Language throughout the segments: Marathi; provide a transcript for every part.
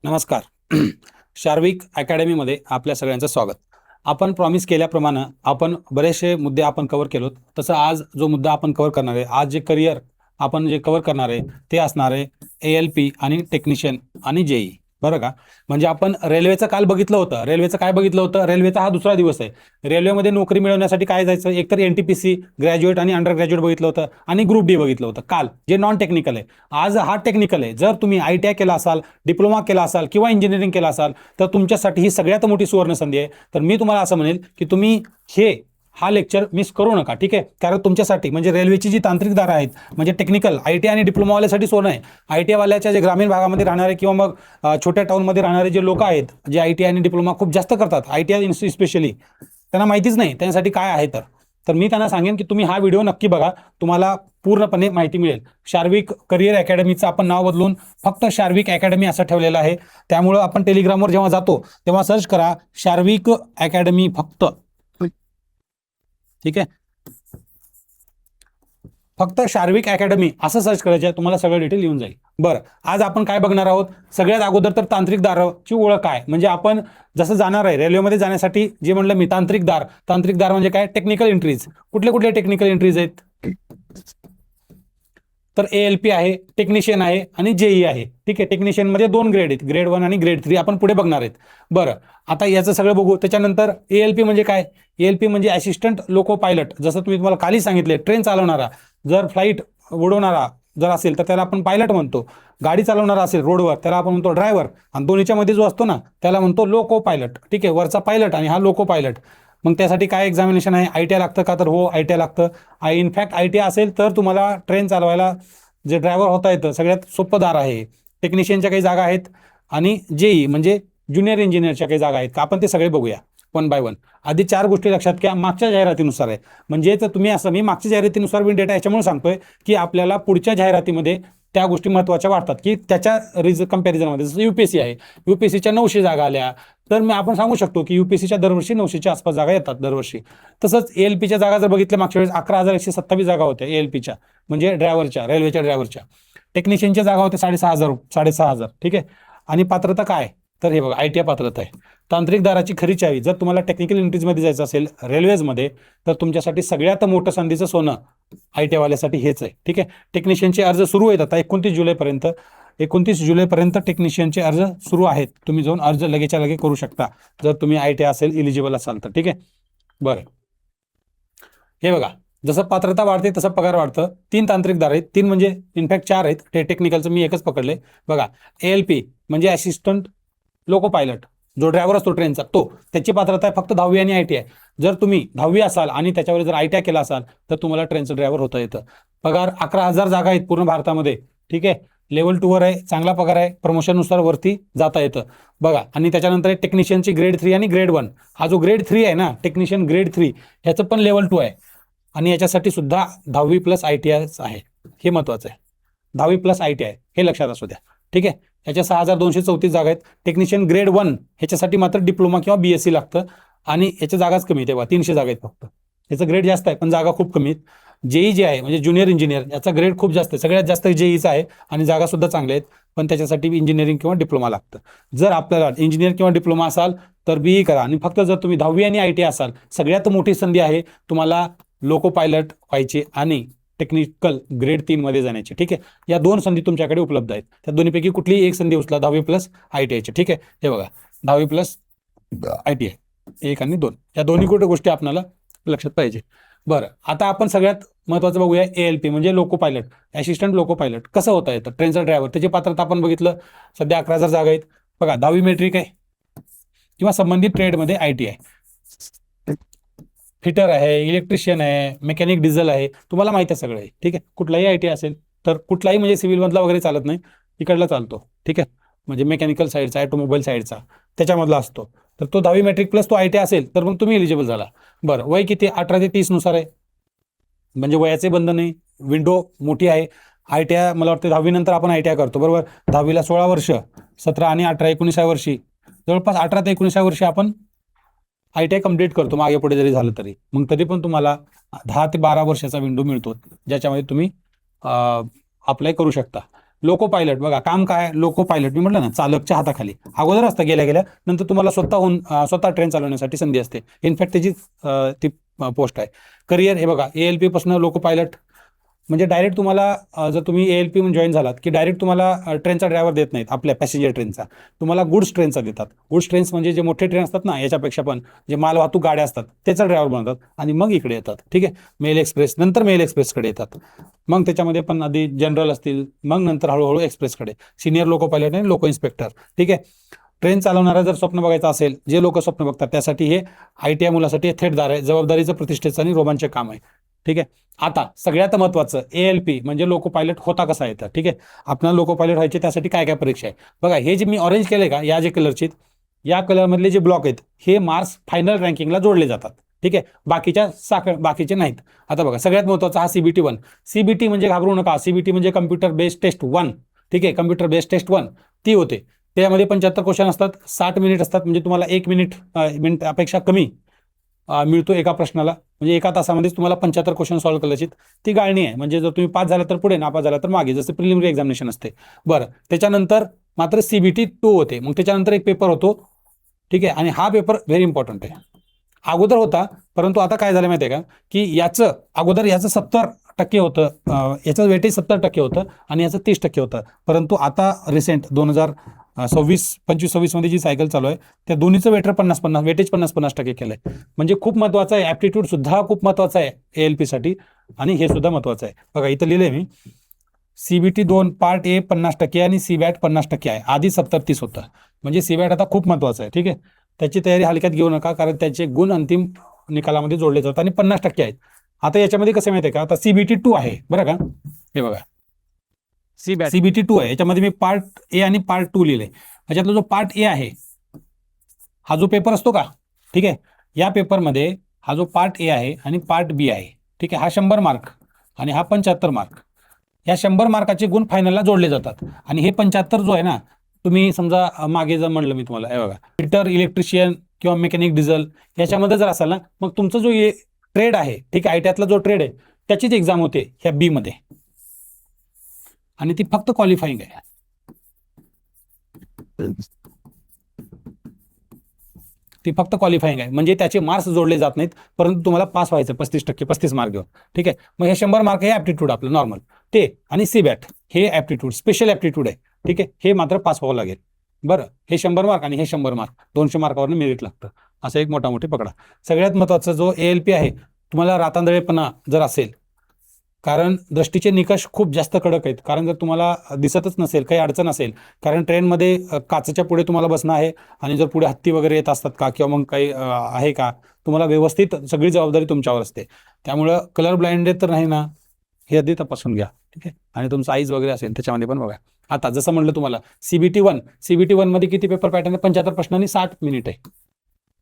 नमस्कार. शार्विक अकॅडमीमध्ये आपल्या सगळ्यांचं स्वागत. आपण प्रॉमिस केल्याप्रमाणे आपण बरेचसे मुद्दे आपण कव्हर केलोत. तसं आज जो मुद्दा आपण कव्हर करणार आहे, आज जे करिअर आपण जे कव्हर करणार आहे ते असणार आहे ALP आणि टेक्निशियन आणि JEE. बरं का? म्हणजे आपण रेल्वेचं काल बघितलं होतं. रेल्वेचं काय बघितलं होतं? रेल्वेचा हा दुसरा दिवस आहे. रेल्वेमध्ये नोकरी मिळवण्यासाठी काय जायचं? एकतर NTPC ग्रॅज्युएट आणि अंडर ग्रॅज्युएट बघितलं होतं आणि ग्रुप डी बघितलं होतं काल, जे नॉन टेक्निकल आहे. आज हा टेक्निकल आहे. जर तुम्ही ITI केला असाल, डिप्लोमा केला असाल किंवा इंजिनिअरिंग केला असाल तर तुमच्यासाठी ही सगळ्यात मोठी सुवर्ण संधी आहे. तर मी तुम्हाला असं म्हणेल की तुम्ही हा लेक्चर मिस करू नका. ठीक आहे? कारण तुमच्यासाठी म्हणजे रेल्वेची जी तांत्रिक दारं आहेत, म्हणजे टेक्निकल ITI आणि डिप्लोमावाल्यासाठी सोनं आहे. ITI वाल्याच्या जे ग्रामीण भागामध्ये राहणारे किंवा मग छोट्या टाऊनमध्ये राहणारे जे लोक आहेत, जे ITI आणि डिप्लोमा खूप जास्त करतात, ITI स्पेशली, त्यांना माहितीच नाही त्यासाठी काय आहे. तर मी त्यांना सांगेन की तुम्ही हा व्हिडिओ नक्की बघा. तुम्हाला पूर्णपणे माहिती मिळेल. शार्विक करिअर अकॅडमीचं आपण नाव बदलून फक्त शार्विक अकॅडमी असं ठेवलेलं आहे. त्यामुळं आपण टेलिग्रामवर जेव्हा जातो तेव्हा सर्च करा शार्विक अकॅडमी फक्त. ठीक आहे? फक्त शार्विक अकॅडमी असं सर्च करायचं आहे, तुम्हाला सगळं डिटेल येऊन जाईल. बरं, आज आपण काय बघणार आहोत? सगळ्यात अगोदर तर तांत्रिक दाराची ओळख काय, म्हणजे आपण जसं जाणार आहे रेल्वेमध्ये जाण्यासाठी, जे म्हणलं मी तांत्रिक दार म्हणजे काय? Technical entries. कुठले कुठले टेक्निकल एंट्रीज आहेत? तर ALP आहे, टेक्निशियन आहे आणि JEE आहे. ठीक आहे? टेक्निशियनमध्ये 2 ग्रेड आहेत, ग्रेड 1 आणि ग्रेड 3. आपण पुढे बघणार आहेत. बरं, आता याचं सगळं बघू. त्याच्यानंतर ALP म्हणजे काय? ALP म्हणजे असिस्टंट लोको पायलट. जसं तुम्हाला कालही सांगितले, ट्रेन चालवणारा, जर फ्लाईट उडवणारा जर असेल तर त्याला आपण पायलट म्हणतो. गाडी चालवणारा असेल रोडवर त्याला आपण म्हणतो ड्रायव्हर. आणि दोन्हीच्या मध्ये जो असतो ना त्याला म्हणतो लोको पायलट. ठीक आहे? वरचा पायलट आणि हा लोको पायलट. मग त्यासाठी काय एक्झामिनेशन आहे? ITI लागतं का? तर हो, ITI लागतं. इनफॅक्ट ITI असेल तर तुम्हाला ट्रेन चालवायला जे ड्रायव्हर होता येतं. सगळ्यात सोपं दार आहे. टेक्निशियनच्या काही जागा आहेत आणि JEE म्हणजे ज्युनियर इंजिनियरच्या काही जागा आहेत का, आपण ते सगळे बघूया वन बाय वन. आधी 4 गोष्टी लक्षात घ्या. मागच्या जाहिरातीनुसार आहे, म्हणजे तर तुम्ही असं, मी मागच्या जाहिरातीनुसार बिन डेटा याच्यामुळे सांगतोय की आपल्याला पुढच्या जाहिरातीमध्ये त्या गोष्टी महत्त्वाच्या वाटतात की त्याच्या कंपॅरिझनमध्ये. जसं UPSC आहे, UPSCच्या 900 जागा आल्या तर आपण सांगू शकतो की UPSCच्या दरवर्षी 900च्या आसपास जागा येतात दरवर्षी. तसंच ALPच्या जागा जर बघितल्या मागच्या वेळेस 11,127 जागा होत्या ALPच्या, म्हणजे ड्रायव्हरच्या, रेल्वेच्या ड्रायव्हरच्या. टेक्निशियनच्या जागा होत्या 6,500. ठीक आहे? आणि पात्रता काय? तर हे बघा, ITI पात्रता आहे. तांत्रिक दाराची खरी चावी. जर तुम्हाला टेक्निकल एंट्रीजमध्ये जायचं असेल रेल्वेजमध्ये तर तुमच्यासाठी सगळ्यात मोठं संधीचं सोनं ITI वाल्यासाठी हेच आहे. ठीक आहे? टेक्निशियनचे अर्ज सुरू आहेत आता 29 जुलैपर्यंत टेक्निशियनचे अर्ज सुरू आहेत. तुम्ही जाऊन अर्ज लगेच्या लगे करू शकता जर तुम्ही ITI असेल, इलिजिबल असाल तर. ठीक आहे? बरं, हे बघा, जसं पात्रता वाढते तसं पगार वाढतं. 3 तांत्रिक दार आहेत, 3 म्हणजे इनफॅक्ट 4 आहेत. टेक्निकलचं मी एकच पकडले. बघा, ALP म्हणजे असिस्टंट लोको पायलट, जो ड्रायव्हर असतो ट्रेनचा, त्याची पात्रता आहे फक्त 10वी आणि ITI. जर तुम्ही 10वी असाल आणि त्याच्यावर जर ITI केला असाल तर तुम्हाला ट्रेनचं ड्रायव्हर होता येतं. पगार 11,000 जागा आहेत पूर्ण भारतामध्ये. ठीक आहे? लेवल 2वर आहे, चांगला पगार आहे, प्रमोशननुसार वरती जाता येतं. बघा, आणि त्याच्यानंतर टेक्निशियनची ग्रेड 3 आणि ग्रेड 1. हा जो ग्रेड 3 आहे ना, टेक्निशियन ग्रेड 3, ह्याचं पण लेवल 2 आहे आणि याच्यासाठी सुद्धा 10वी प्लस ITI आहे. हे महत्वाचं आहे, 10वी प्लस ITI, हे लक्षात असू द्या. ठीक आहे? याच्या 6,234 जागा आहेत. टेक्निशियन ग्रेड 1 ह्याच्यासाठी मात्र डिप्लोमा किंवा BSc लागतं आणि याच्या जागाच कमी आहेत. 300 जागा आहेत फक्त. याचं ग्रेड जास्त आहे पण जागा खूप कमी आहेत. JEE जे आहे म्हणजे ज्युनियर इंजिनियर, याचा ग्रेड खूप जास्त आहे. सगळ्यात जास्त JEEचा आहे आणि जागा सुद्धा चांगल्या आहेत, पण त्याच्यासाठी इंजिनिअरिंग किंवा डिप्लोमा लागतं. जर आपल्याला इंजिनियर किंवा डिप्लोमा असाल तर BE करा. आणि फक्त जर तुम्ही 10वी आणि ITI असाल, सगळ्यात मोठी संधी आहे तुम्हाला लोको पायलट व्हायची आणि टेक्निकल ग्रेड 3 मध्ये जाण्याची. ठीक आहे? या 2 संधी तुमच्याकडे उपलब्ध आहेत. त्या दोन्हीपैकी कुठलीही एक संधी उचला, 10वी प्लस ITIची. ठीक आहे? हे बघा, 10वी प्लस ITI 1 आणि 2, या दोन्ही गोष्टी आपल्याला लक्षात पाहिजे. बरं, आता आपण सगळ्यात महत्त्वाचं बघूया ALP म्हणजे loco pilot, assistant loco pilot. कसं होता येतं? ट्रेनचा ड्रायव्हर, त्याची पात्रता आपण बघितलं. सध्या 11,000 जागा आहेत. बघा, 10वी मेट्रिक आहे किंवा संबंधित ट्रेडमध्ये ITI. फिटर आहे, इलेक्ट्रिशियन आहे, मेकॅनिक डिझेल आहे, तुम्हाला माहिती आहे सगळं आहे. ठीक आहे? कुठलाही ITI असेल तर कुठलाही, म्हणजे सिव्हिलमधला वगैरे चालत नाही, इकडला चालतो. ठीक आहे? म्हणजे मेकॅनिकल साईडचा, ऑटोमोबाईल साईडचा, त्याच्यामधला असतो. तर तो 10वी मेट्रिक प्लस तो ITI असेल तर मग तुम्ही एलिजिबल झाला. बरं, वय किती? 18 ते 30 नुसार आहे, म्हणजे वयाचे बंधन नाही. विंडो मोठी आहे. ITI मला वाटतं 10वी नंतर आपण ITI करतो, बरोबर? 10वीला 16 वर्ष, 17 आणि 18 19 वर्षी, जवळपास 18 ते 19 वर्षी आपण ITI कम्प्लीट करतो. मागे पुढे जरी झालं तरी मग तरी पण तुम्हाला 10 ते 12 वर्षाचा विंडो मिळतो, ज्याच्यामध्ये तुम्ही अप्लाय करू शकता. लोको पायलट बघा काम काय, लोको पायलट मी म्हटलं ना चालकच्या हाताखाली अगोदर असतं गेल्या गेल्या, नंतर तुम्हाला स्वतः ट्रेन चालवण्यासाठी संधी असते. इनफॅक्ट त्याची ती पोस्ट आहे. करिअर हे बघा ALP पासून लोको पायलट म्हणजे डायरेक्ट तुम्हाला जर तुम्ही ALP म्हणून जॉईन झालात की डायरेक्ट तुम्हाला ट्रेनचा ड्रायव्हर देत नाहीत, आपल्या पॅसेंजर ट्रेनचा तुम्हाला गुड्स ट्रेनचा देतात. गुड्स ट्रेन्स म्हणजे जे मोठे ट्रेन असतात ना, याच्यापेक्षा पण जे मालवाहतूक गाड्या असतात त्याचा ड्रायव्हर बनतात आणि मग इकडे येतात. ठीक आहे, मेल एक्सप्रेस नंतर मेल एक्सप्रेसकडे येतात. मग त्याच्यामध्ये पण आधी जनरल असतील, मग नंतर हळूहळू एक्सप्रेसकडे सिनियर लोको पायलट आणि लोको इन्स्पेक्टर. ठीक आहे, ट्रेन चालवणारा जर स्वप्न बघायचं असेल, जे लोक स्वप्न बघतात त्यासाठी हे ITI मुलासाठी थेट दार आहे, जबाबदारीचं प्रतिष्ठेचं आणि रोमांचक काम आहे. ठीक आहे, आता सगळ्यात महत्वाचं ALP म्हणजे लोको पायलट होता कसा येतं. ठीक आहे, आपल्याला लोको पायलट व्हायचे त्यासाठी काय काय परीक्षा आहे बघा. हे जे मी ऑरेंज केलंय का, या जे कलरचे, या कलरमधले जे ब्लॉक आहेत हे मार्क्स फायनल रँकिंगला जोडले जातात. ठीक आहे, बाकीचे नाहीत. आता बघा सगळ्यात महत्वाचा हा CBT 1. CBT म्हणजे घाबरू नका, CBT म्हणजे कम्प्युटर बेस्ड टेस्ट 1. ठीक आहे, कम्प्युटर बेस्ड टेस्ट 1 ती होते. त्यामध्ये 75 क्वेश्चन असतात, 60 मिनिट असतात, म्हणजे तुम्हाला 1 मिनिटापेक्षा कमी मिळतो एका प्रश्नाला. म्हणजे एका तासामध्येच तुम्हाला 75 क्वेश्चन सॉल्व्ह करायची. ती गाळणी आहे, म्हणजे जर तुम्ही पास झाला तर पुढे, नापास झाला तर मागे, जसं प्रिलिमिनरी एक्झामिनेशन असते. बरं, त्याच्यानंतर मात्र CBT 2 होते, मग त्याच्यानंतर एक पेपर होतो. ठीक आहे, आणि हा पेपर व्हेरी इम्पॉर्टंट आहे. अगोदर होता, परंतु आता काय झालं माहिती आहे का, की अगोदर याचं 70% होतं, याचं वेटेज 70% होतं आणि याचं 30% होतं. परंतु आता रिसेंट 2025-26 मध्ये जी सायकल चालू आहे त्या दोन्हीचं वेटेज 50-50% केलंय. म्हणजे खूप महत्वाचं आहे. ऍप्टिट्यूड सुद्धा खूप महत्वाचं आहे ALP साठी, आणि हे सुद्धा महत्वाचं आहे. बघा इथं लिहिलंय मी, CBT 2 पार्ट A 50% आणि CVAT 50% आहे. आधी 70-30 होतं, म्हणजे CVAT आता खूप महत्वाचं आहे. ठीक आहे, त्याची तयारी हलक्यात घेऊ नका, कारण त्याचे गुण अंतिम निकालामध्ये जोडले जातात आणि 50% आहेत. आता याच्यामध्ये कसं माहिती आहे का, आता CBT 2 आहे बरं का, हे बघा CBT 2 आहे. याच्यामध्ये मी पार्ट A आणि पार्ट 2 लिहिलंय. ह्याच्यातला जो पार्ट A आहे, हा जो पेपर असतो का, ठीक आहे, या पेपरमध्ये हा जो पार्ट A आहे आणि पार्ट B आहे. ठीक आहे, हा 100 मार्क आणि हा 75 मार्क. या 100 मार्काचे गुण फायनलला जोडले जातात. आणि हे 75 जो आहे ना, तुम्ही समजा मागे जर म्हणलं मी तुम्हाला, हे बघा फिटर, इलेक्ट्रिशियन किंवा मेकॅनिक, डिझेल याच्यामध्ये जर असाल ना, मग तुमचं जो ट्रेड आहे, ठीक आहे, ITIतला जो ट्रेड आहे त्याचीच एक्झाम होते ह्या B मध्ये, आणि ती फक्त क्वालिफाईंग आहे. ती फक्त क्वालिफाईंग आहे, म्हणजे त्याचे मार्क्स जोडले जात नाहीत, परंतु तुम्हाला पास व्हायचं 35%, 35 मार्क घेऊन. ठीक आहे, मग हे 100 मार्क हे ऍप्टिट्यूड आपलं नॉर्मल ते, आणि CVAT हे ऍप्टिट्यूड स्पेशल ऍप्टिट्यूड आहे. ठीक आहे, हे मात्र पास व्हावं लागेल. बरं, हे 100 मार्क आणि हे 100 मार्क 200 मार्कावरनं मेरिट लागतं, असं एक मोठी पकडा. सगळ्यात महत्वाचं जो ALP आहे, तुम्हाला रातांधळेपणा जर असेल, कारण दृष्टीचे निकष खूप जास्त कडक आहेत, कारण जर तुम्हाला दिसतच नसेल, काही अडचण असेल, कारण ट्रेनमध्ये काचेच्या पुढे तुम्हाला बसणं आहे, आणि जर पुढे हत्ती वगैरे येत असतात का किंवा मग काही आहे का, तुम्हाला व्यवस्थित सगळी जबाबदारी तुमच्यावर असते. त्यामुळं कलर ब्लाइंडेड तर नाही ना, हे आधी तपासून घ्या. ठीक आहे, आणि तुमचं आईज वगैरे असेल त्याच्यामध्ये पण बघा. आता जसं म्हणलं तुम्हाला CBT 1 मध्ये किती पेपर पॅटर्न आहे, 75 प्रश्न आणि 60 मिनिट आहे.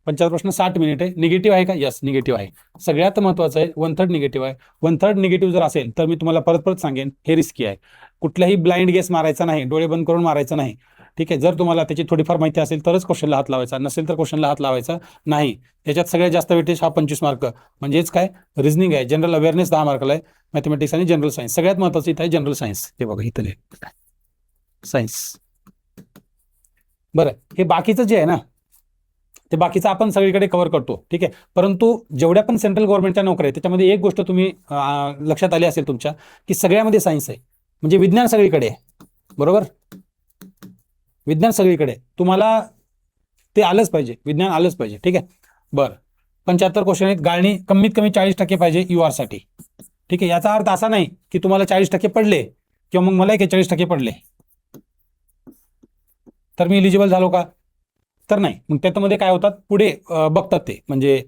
75 प्रश्न 60 मिनिट आहे. निगेटिव्ह आहे का, यस निगेटिव्ह आहे. सगळ्यात महत्वाचं आहे 1/3 निगेटिव्ह आहे. 1/3 निगेटिव्ह जर असेल तर मी तुम्हाला परत सांगेन, हे रिस्की आहे. कुठल्याही ब्लाइंड गेस मारायचा नाही, डोळे बंद करून मारायचा नाही. ठीक आहे, जर तुम्हाला त्याची थोडीफार माहिती असेल तरच क्वेश्चनला हात लावायचा, नसेल तर क्वेश्चनला हात लावायचा नाही. त्याच्यात सगळ्यात जास्त वेटेज हा 25 मार्क, म्हणजेच काय, रिझनिंग आहे. जनरल अवेअरनेस 10 मार्कला आहे. मॅथमॅटिक्स आणि जनरल सायन्स सगळ्यात महत्वाचं इथं आहे जनरल सायन्स. हे बघा इथं सायन्स. बरं, हे बाकीचं जे आहे ना, ते बाकीचं आपण सगळीकडे कव्हर करतो. ठीक आहे, परंतु जेवढ्या पण सेंट्रल गव्हर्नमेंटच्या नोकऱ्या आहेत त्याच्यामध्ये एक गोष्ट तुम्ही लक्षात आली असेल तुमच्या, की सगळ्यामध्ये सायन्स आहे, म्हणजे विज्ञान सगळीकडे आहे. बरोबर, विज्ञान सगळीकडे, तुम्हाला ते आलंच पाहिजे, विज्ञान आलंच पाहिजे. ठीक आहे, बरं 75 क्वेश्चन आहेत. गाळणी कमीत कमी 40% पाहिजे UR साठी. ठीक आहे, याचा अर्थ असा नाही की तुम्हाला 40% पडले किंवा मग मला 41% पडले तर मी इलिजिबल झालो का, तर नाही. मग त्यामध्ये काय होतात, पुढे बघतात ते, म्हणजे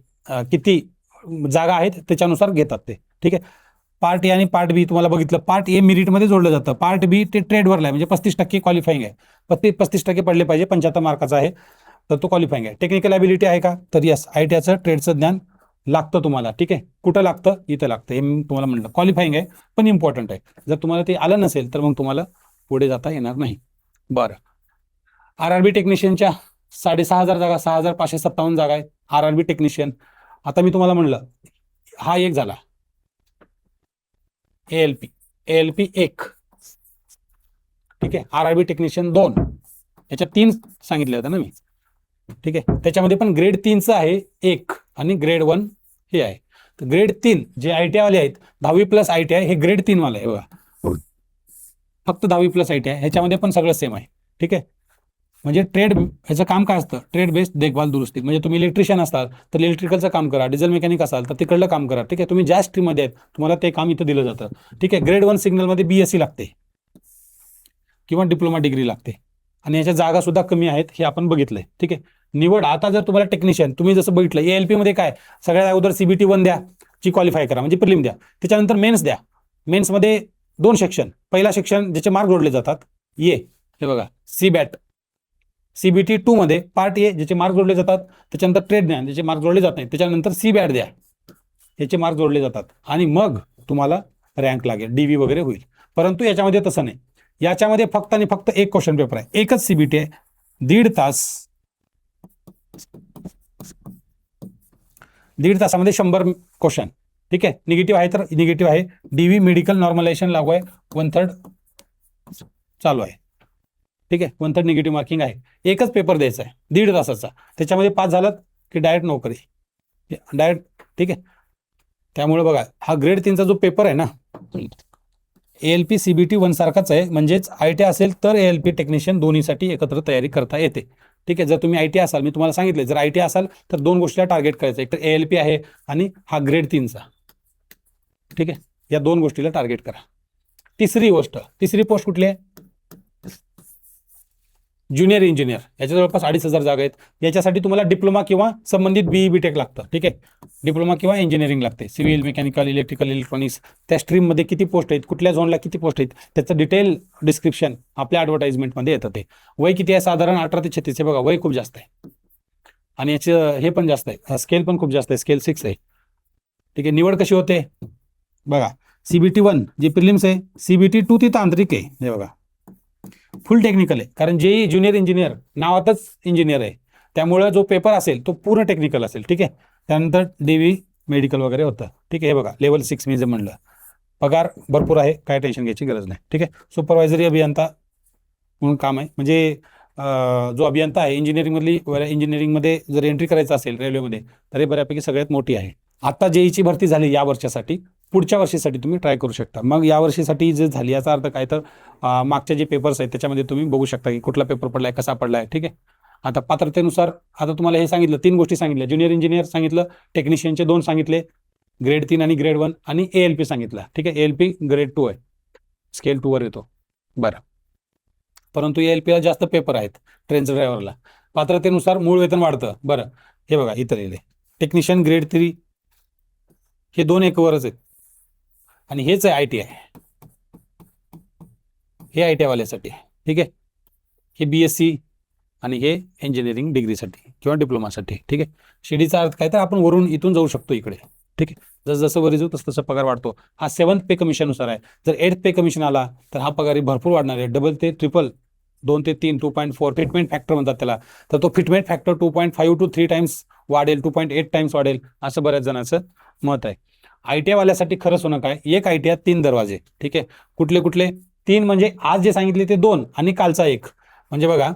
किती जागा आहेत त्याच्यानुसार घेतात ते. ठीक आहे, पार्ट A आणि पार्ट B तुम्हाला बघितलं, पार्ट A मेरिटमध्ये जोडलं जातं, पार्ट B ते ट्रेडवरला आहे, म्हणजे 35% क्वालिफाईंग आहे. 35% पडले पाहिजे, 75 मार्काचा आहे तर तो क्वालिफाईंग आहे. टेक्निकल ॲबिलिटी आहे का, तर यस ITIचं ट्रेडचं ज्ञान लागतं तुम्हाला. ठीक आहे, कुठं लागतं, इथं लागतं, हे मी तुम्हाला म्हणलं. क्वालिफाईंग आहे पण इम्पॉर्टंट आहे. जर तुम्हाला ते आलं नसेल तर मग तुम्हाला पुढे जाता येणार नाही. बरं, RRB टेक्निशियनच्या 6,500 जागा, 6,557 जागा आहेत RRB टेक्निशियन. आता मी तुम्हाला म्हणलं हा एक झाला ALP 1, ठीक आहे. RRB टेक्निशियन 2 याच्या 3 सांगितले होते ना मी, ठीक आहे. त्याच्यामध्ये पण ग्रेड 3चं आहे 1 आणि ग्रेड 1 हे आहे. तर ग्रेड 3 जे ITI वाले आहेत 10वी प्लस ITI हे ग्रेड 3 वाले आहे बघा, फक्त 10वी प्लस ITI ह्याच्यामध्ये पण सगळं सेम आहे, ठीक आहे. म्हणजे ट्रेड ह्याचं काम काय असतं, ट्रेड बेस्ड देखभाल दुरुस्ती. म्हणजे तुम्ही इलेक्ट्रिशियन असाल तर इलेक्ट्रिकलचं काम करा, डिझेल मेकॅनिक असाल तर तिकडलं काम करा, ठीक आहे. तुम्ही ज्या स्ट्रीममध्ये आहेत तुम्हाला ते काम इथं दिलं जातं, ठीक आहे. ग्रेड 1 सिग्नलमध्ये BSc लागते किंवा डिप्लोमा डिग्री लागते आणि याच्या जागा सुद्धा कमी आहेत हे आपण बघितलंय, ठीक आहे. निवड आता जर तुम्हाला टेक्निशियन, तुम्ही जसं बघितलं ALP मध्ये काय, सगळ्यात अगोदर CBT 1 द्या, ची क्वालिफाय करा म्हणजे प्रिलिम द्या, त्याच्यानंतर मेन्स द्या. मेन्समध्ये 2 सेक्शन, पहिला सेक्शन ज्याचे मार्क जोडले जातात हे बघा CBAT, CBT 2 मध्ये पार्ट A ज्याचे मार्क जोडले जातात, त्याच्यानंतर ट्रेड ज्ञान ज्याचे मार्क जोडले जात नाहीत, त्याच्यानंतर CBAT द्या, याचे मार्क जोडले जातात आणि मग तुम्हाला रँक लागेल, DV वगैरे होईल. परंतु याच्यामध्ये तसं नाही, याच्यामध्ये फक्त आणि फक्त एक क्वेश्चन पेपर आहे, एकच CBT आहे, 1.5 तास, 1.5 तासामध्ये 100 क्वेश्चन, ठीक आहे. निगेटिव्ह आहे तर निगेटिव्ह आहे, DV मेडिकल नॉर्मलायझेशन लागू आहे, 1/3 चालू आहे, ठीक आहे. 1/3 निगेटिव्ह मार्किंग आहे. एकच पेपर द्यायचा आहे 1.5 तासाचा, त्याच्यामध्ये पास झालात की डायरेक्ट नोकरी, डायरेक्ट, ठीक आहे. त्यामुळे बघा हा ग्रेड 3चा जो पेपर आहे ना, ALP CBT 1 सारखाच आहे, म्हणजेच ITI असेल तर ALP टेक्निशियन दोन्हीसाठी एकत्र तयारी करता येते, ठीक आहे. जर तुम्ही ITI असाल, मी तुम्हाला सांगितले जर ITI असाल तर 2 गोष्टीला टार्गेट करायचं, एक तर ALP आहे आणि हा ग्रेड 3चा, ठीक आहे. या 2 गोष्टीला टार्गेट करा. तिसरी पोस्ट कुठली आहे, ज्युनियर इंजिनियर, याच्या जवळपास 2,500 जागा आहेत. याच्यासाठी तुम्हाला डिप्लोमा किंवा संबंधित BE BTech लागतं, ठीक आहे. डिप्लोमा किंवा इंजिनिअरिंग लागते, सिव्हिल, मेकॅनिकल, इलेक्ट्रिकल, इलेक्ट्रॉनिक्स, त्या स्ट्रीममध्ये किती पोस्ट आहेत, कुठल्या झोनला किती पोस्ट आहेत, त्याचं डिटेल डिस्क्रिप्शन आपल्या ॲडव्हर्टाइजमेंटमध्ये येतं. ते वय किती आहे, साधारण 18 ते 36 आहे बघा, वय खूप जास्त आहे आणि याचं हे पण जास्त आहे, स्केल पण खूप जास्त आहे, स्केल 6 आहे, ठीक आहे. निवड कशी होते बघा, CBT 1 जे प्रिलिम्स आहे, CBT 2 ती तांत्रिक आहे, हे बघा फुल टेक्निकल आहे, कारण जे ज्युनियर इंजिनियर नावातच इंजिनियर आहे, त्यामुळे जो पेपर असेल तो पूर्ण टेक्निकल असेल, ठीक आहे. त्यानंतर DV मेडिकल वगैरे होतं, ठीक आहे. हे बघा लेवल 6 मी जे म्हणलं, पगार भरपूर आहे, काय टेन्शन घ्यायची गरज नाही, ठीक आहे. सुपरवायझरी अभियंता म्हणून काम आहे, म्हणजे जो अभियंता आहे इंजिनिअरिंगमध्ये जर एंट्री करायचं असेल रेल्वेमध्ये तर हे बऱ्यापैकी सगळ्यात मोठी आहे. आता JEEची भरती झाली या वर्षासाठी, पुढच्या वर्षीसाठी तुम्ही ट्राय करू शकता. मग या वर्षीसाठी जे झाली याचा अर्थ काय तर मागचे जे पेपर्स आहेत त्याच्यामध्ये तुम्ही बघू शकता की कुठला पेपर पडलाय, कसा पडलाय, ठीक आहे. आता पात्रतेनुसार आता तुम्हाला हे सांगितलं, 3 गोष्टी सांगितल्या, ज्युनियर इंजिनियर सांगितलं, टेक्निशियनचे 2 सांगितले, ग्रेड 3 आणि ग्रेड 1 आणि ALP सांगितलं, ठीक आहे. ALP ग्रेड 2 आहे, स्केल 2 वर येतो, बरं. परंतु ALPला जास्त पेपर आहेत, ट्रेनच्या ड्रायव्हरला. पात्रतेनुसार मूळ वेतन वाढतं, बरं. हे बघा इथं लिहिले, टेक्निशियन ग्रेड 3 हे 2 एकवरच आहेत आणि हेच आहे ITI, हे ITI वाल्यासाठी, ठीक आहे. हे BSc आणि हे इंजिनिअरिंग डिग्रीसाठी किंवा डिप्लोमासाठी, ठीक आहे. शिडीचा अर्थ काय तर आपण वरून इथून जाऊ शकतो इकडे, ठीक आहे. जसं वर जाऊ तसं पगार वाढतो. हा 7th पे कमिशननुसार आहे. जर 8th पे कमिशन आला तर हा पगार भरपूर वाढणार आहे, डबल ते ट्रिपल, 2 ते 3, 2.4 फिटमेंट फॅक्टर म्हणतात त्याला, तर तो फिटमेंट फॅक्टर 2.5 to 3 टाइम्स वाढेल, 2.8 टाइम्स वाढेल, असं बऱ्याच जणांचं मत आहे. ITI वाल्यासाठी खरं सोनं काय, एक ITI 3 दरवाजे, ठीक आहे. कुठले कुठले 3 म्हणजे आज जे सांगितले ते 2 आणि कालचा 1, म्हणजे बघा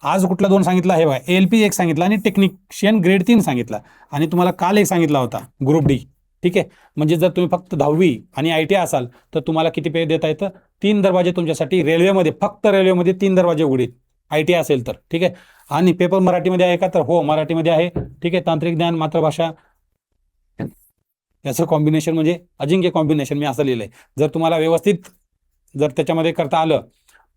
आज कुठला 2 सांगितला, हे बघा ALP 1 सांगितला आणि टेक्निशियन ग्रेड 3 सांगितला आणि तुम्हाला काल 1 सांगितला होता ग्रुप D, ठीक आहे. म्हणजे जर तुम्ही फक्त 10वी आणि ITI असाल तर तुम्हाला किती पे देता येतं, 3 दरवाजे तुमच्यासाठी रेल्वेमध्ये, फक्त रेल्वेमध्ये 3 दरवाजे उघडीत ITI असेल तर, ठीक आहे. आणि पेपर मराठीमध्ये आहे का, तर हो मराठीमध्ये आहे, ठीक आहे. तांत्रिक ज्ञान, मातृभाषा, याचं कॉम्बिनेशन म्हणजे अजिंक्य कॉम्बिनेशन मी असं लिहिलंय. जर तुम्हाला व्यवस्थित जर त्याच्यामध्ये करता आलं,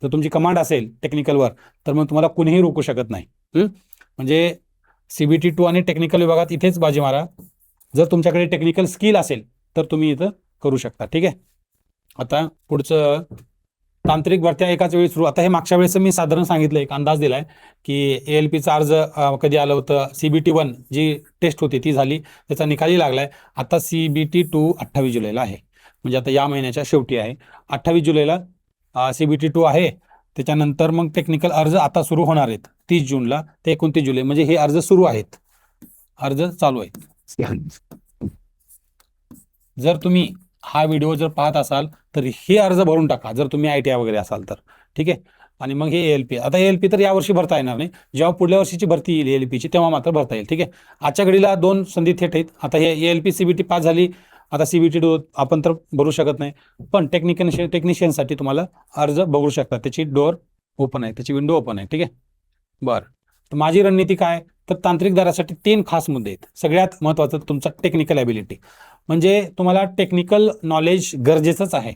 जर तुमची कमांड असेल टेक्निकलवर, तर मग तुम्हाला कुणीही रोखू शकत नाही. म्हणजे CBT 2 आणि टेक्निकल विभागात इथेच बाजी मारा. जर तुमच्याकडे टेक्निकल स्किल असेल तर तुम्ही इथं करू शकता, ठीक आहे. आता पुढचं तांत्रिक भरत्या एकाच वेळी सुरू. आता हे मागच्या वेळेस मी साधारण सांगितलं, एक अंदाज दिलाय की ALPचा अर्ज कधी आलं होतं, CBT 1 जी टेस्ट होती ती झाली, त्याचा निकाली लागलाय. आता CBT 2 28 जुलैला आहे, म्हणजे आता या महिन्याच्या शेवटी आहे. 28 जुलैला CBT 2 आहे. त्याच्यानंतर मग टेक्निकल अर्ज आता सुरू होणार आहेत 30 जूनला ते 29 जुलै, म्हणजे हे अर्ज सुरू आहेत, अर्ज चालू आहेत. जर तुम्ही हा व्हिडिओ जर पाहत असाल तर हे अर्ज भरून टाका, जर तुम्ही ITI वगैरे असाल तर, ठीक आहे. आणि मग हे ALP. आता ALP तर यावर्षी भरता येणार नाही, जेव्हा पुढल्या वर्षीची भरती येईल ALPची तेव्हा मात्र भरता येईल. ठीक आहे. आजच्या घडीला 2 संधी थेट आहेत. आता हे ALP CBT पास झाली, आता CBT आपण तर भरू शकत नाही, पण टेक्निशियनसाठी तुम्हाला अर्ज बघू शकता, त्याची डोअर ओपन आहे, त्याची विंडो ओपन आहे. ठीक आहे. बरं, तर माझी रणनीती काय, तर तांत्रिक दरासाठी 3 खास मुद्दे आहेत. सगळ्यात महत्त्वाचं तुमचा टेक्निकल ॲबिलिटी, म्हणजे तुम्हाला टेक्निकल नॉलेज गरजेचंच आहे.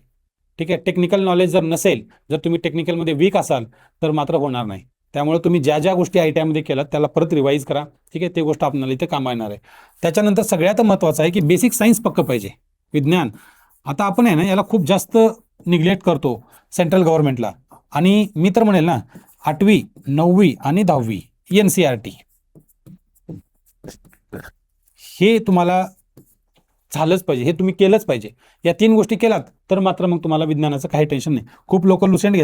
ठीक आहे. टेक्निकल नॉलेज जर नसेल, जर तुम्ही टेक्निकलमध्ये वीक असाल तर मात्र होणार नाही. त्यामुळे तुम्ही ज्या ज्या गोष्टी ITI मध्ये केलात त्याला परत रिवाईज करा. ठीक आहे. ते गोष्ट आपल्याला इथे कामा येणार आहे. त्याच्यानंतर सगळ्यात महत्त्वाचं आहे की बेसिक सायन्स पक्क पाहिजे, विज्ञान. आता आपण आहे ना याला खूप जास्त निग्लेक्ट करतो सेंट्रल गव्हर्नमेंटला, आणि मी तर म्हणेल ना 8वी 9वी आणि 10वी NCERT हे तुम्हाला झालंच पाहिजे, हे तुम्ही केलंच पाहिजे. या 3 गोष्टी केलात तर मात्र मग तुम्हाला विज्ञानाचं काही टेन्शन नाही. खूप लोक लुसेंट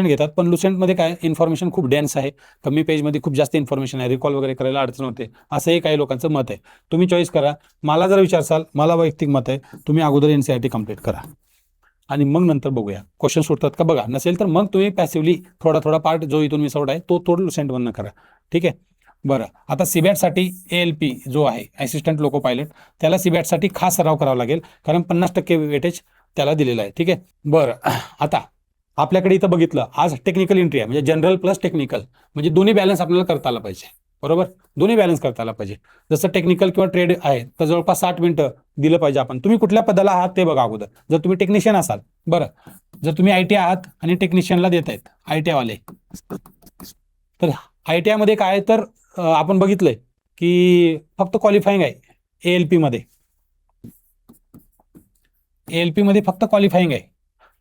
घेतात, पण लुसेंटमध्ये काय इन्फॉर्मेशन खूप डेन्स आहे, कमी पेजमध्ये खूप जास्त इन्फॉर्मेशन आहे, रिकॉल वगैरे करायला अडचण होते, असंही काही लोकांचं मत आहे. तुम्ही चॉईस करा. मला जर विचारसाल, मला वैयक्तिक मत आहे तुम्ही अगोदर NCERT कंप्लीट करा आणि मग नंतर बघूया क्वेश्चन सुटतात का बघा. नसेल तर मग तुम्ही पॅसिव्हली थोडा पार्ट जो इथून मिस आउट आहे तो लुसेंटमधनं करा. ठीक आहे. बरं, आता CBATसाठी ALP जो आहे असिस्टंट लोको पायलट, त्याला CBATसाठी खास सराव करावा लागेल, कारण 50% वेटेज त्याला दिलेलं आहे. ठीक आहे. बरं, आता आपल्याकडे इथं बघितलं आज टेक्निकल एंट्री आहे, म्हणजे जनरल प्लस टेक्निकल, म्हणजे दोन्ही बॅलन्स आपल्याला करता आला पाहिजे. बरोबर, दोन्ही बॅलन्स करता आला पाहिजे. जसं टेक्निकल किंवा ट्रेड आहे तर जवळपास 60 मिनिटं दिलं पाहिजे आपण. तुम्ही कुठल्या पदाला आहात ते बघा अगोदर. जर तुम्ही टेक्निशियन असाल, बरं, जर तुम्ही ITI आहात आणि टेक्निशियनला देत आहेत ITI वाले, तर ITI मध्ये काय तर आपण बघितलंय की फक्त क्वालिफाईंग आहे ALP मध्ये फक्त क्वालिफाईंग आहे.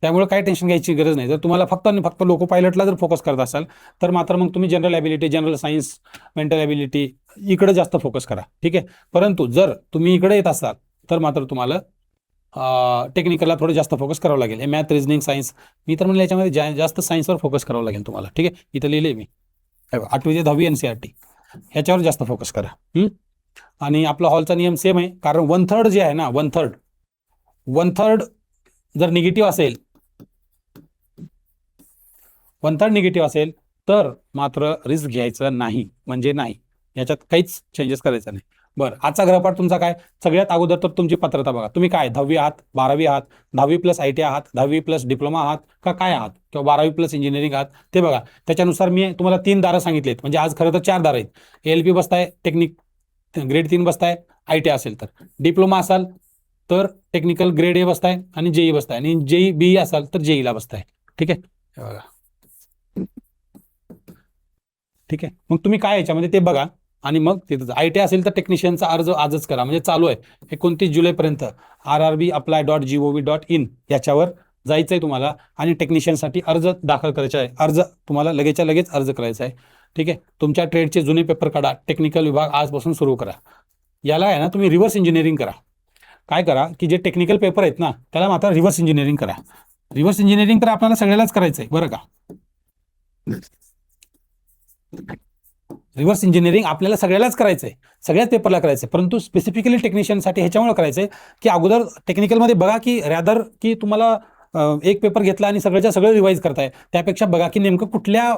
त्यामुळे काही टेन्शन घ्यायची गरज नाही. जर तुम्हाला फक्त लोको पायलटला जर फोकस करत असाल तर मात्र मग तुम्ही general ability, general science, mental ability इकडे जास्त फोकस करा. ठीक आहे. परंतु जर तुम्ही इकडे येत असाल तर मात्र तुम्हाला टेक्निकलला थोडं जास्त फोकस करावं लागेल. हे मॅथ, रिजनिंग, सायन्स, मी तर म्हणलं याच्यामध्ये जास्त सायन्सवर फोकस करावं लागेल तुम्हाला. ठीक आहे. इथं लिहिले मी 8वी ते 10वी NCERT ह्याच्यावर जास्त फोकस करा. आणि आपला हॉलचा नियम सेम आहे, कारण 1/3 जे आहे ना, 1/3 जर निगेटिव्ह असेल, 1/3 निगेटिव्ह असेल तर मात्र रिस्क घ्यायचं नाही, म्हणजे नाही, याच्यात काहीच चेंजेस करायचं नाही. बरं, आजचा गृहपाठ तुमचा काय, सगळ्यात अगोदर तर तुमची पात्रता बघा. तुम्ही काय 10वी आहात, 12वी आहात, 10वी प्लस ITI आहात, 10वी प्लस डिप्लोमा आहात का काय आहात, किंवा 12वी प्लस इंजिनिअरिंग आहात ते बघा. त्याच्यानुसार मी तुम्हाला 3 दारं सांगितलेत, म्हणजे आज खरं तर 4 दारं आहेत. ALP बसताय, टेक्निक ग्रेड 3 बसताय ITI असेल तर, डिप्लोमा असाल तर टेक्निकल ग्रेड A बसताय आणि JEE बसताय, आणि JEE BE असाल तर JEE ला बसताय. ठीक आहे. बघा, ठीक आहे. मग तुम्ही काय याच्यामध्ये ते बघा, आणि मग तिथं ITI असेल तर टेक्निशियनचा अर्ज आजच करा, म्हणजे चालू आहे 29 जुलैपर्यंत. rrbapply.gov.in याच्यावर जायचं आहे तुम्हाला, आणि टेक्निशियनसाठी अर्ज दाखल करायचा आहे. अर्ज तुम्हाला लगेचच्या लगेच अर्ज करायचा आहे. ठीक आहे. तुमच्या ट्रेडचे जुने पेपर काढा, टेक्निकल विभाग आजपासून सुरू करा. याला आहे ना तुम्ही रिव्हर्स इंजिनिअरिंग करा. काय करा की जे टेक्निकल पेपर आहेत ना त्याला मात्र रिव्हर्स इंजिनिअरिंग करा. रिव्हर्स इंजिनिअरिंग तर आपल्याला सगळ्यालाच करायचं आहे, बरं का. रिव्हर्स इंजिनिअरिंग आपल्याला सगळ्यालाच करायचं आहे, सगळ्याच पेपरला करायचं आहे, परंतु स्पेसिफिकली टेक्निशियनसाठी ह्याच्यामुळे करायचं आहे की अगोदर टेक्निकलमध्ये बघा की रॅदर की तुम्हाला एक पेपर घेतला आणि सगळ्याच्या सगळं रिवाईज करताय, त्यापेक्षा बघा की नेमकं कुठल्या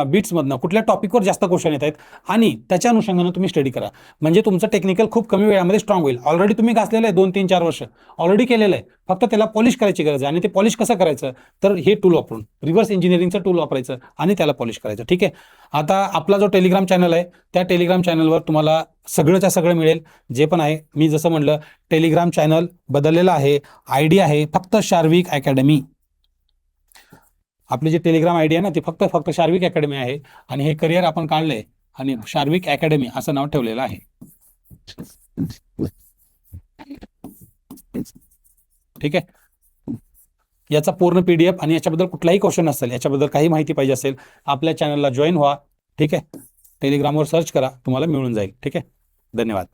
बीट्समधनं कुठल्या टॉपिकवर जास्त क्वेश्चन येत आहेत, आणि त्याच्या अनुषंगानं तुम्ही स्टडी करा. म्हणजे तुमचं टेक्निकल खूप कमी वेळामध्ये स्ट्रॉंग होईल. ऑलरेडी तुम्ही घासलेलं आहे 2, 3, 4 वर्ष ऑलरेडी केलेलं आहे, फक्त त्याला पॉलिश करायची गरज आहे. आणि ते पॉलिश कसं करायचं, तर हे टूल वापरून रिव्हर्स इंजिनिअरिंगचं टूल वापरायचं आणि त्याला पॉलिश करायचं. ठीक आहे. आता आपला जो टेलिग्राम चॅनल आहे त्या टेलिग्राम चॅनलवर तुम्हाला सगळंच्या सगळं मिळेल, जे पण आहे. मी जसं म्हणलं टेलिग्राम चॅनल बदललेलं आहे, ID आहे फक्त शार्विक अकॅडमी. आपली जी टेलिग्राम ID आहे ना ती फक्त शार्विक अकॅडमी आहे, आणि हे करिअर आपण काढलंय आणि शार्विक अकॅडमी असं नाव ठेवलेलं आहे. ठीक आहे. याचा पूर्ण PDF आणि याच्याबद्दल कुठलाही क्वेश्चन असेल, याच्याबद्दल काही माहिती पाहिजे असेल, आपल्या चॅनलला जॉईन व्हा. ठीक आहे. टेलिग्रामवर सर्च करा, तुम्हाला मिळून जाईल. ठीक आहे. धन्यवाद.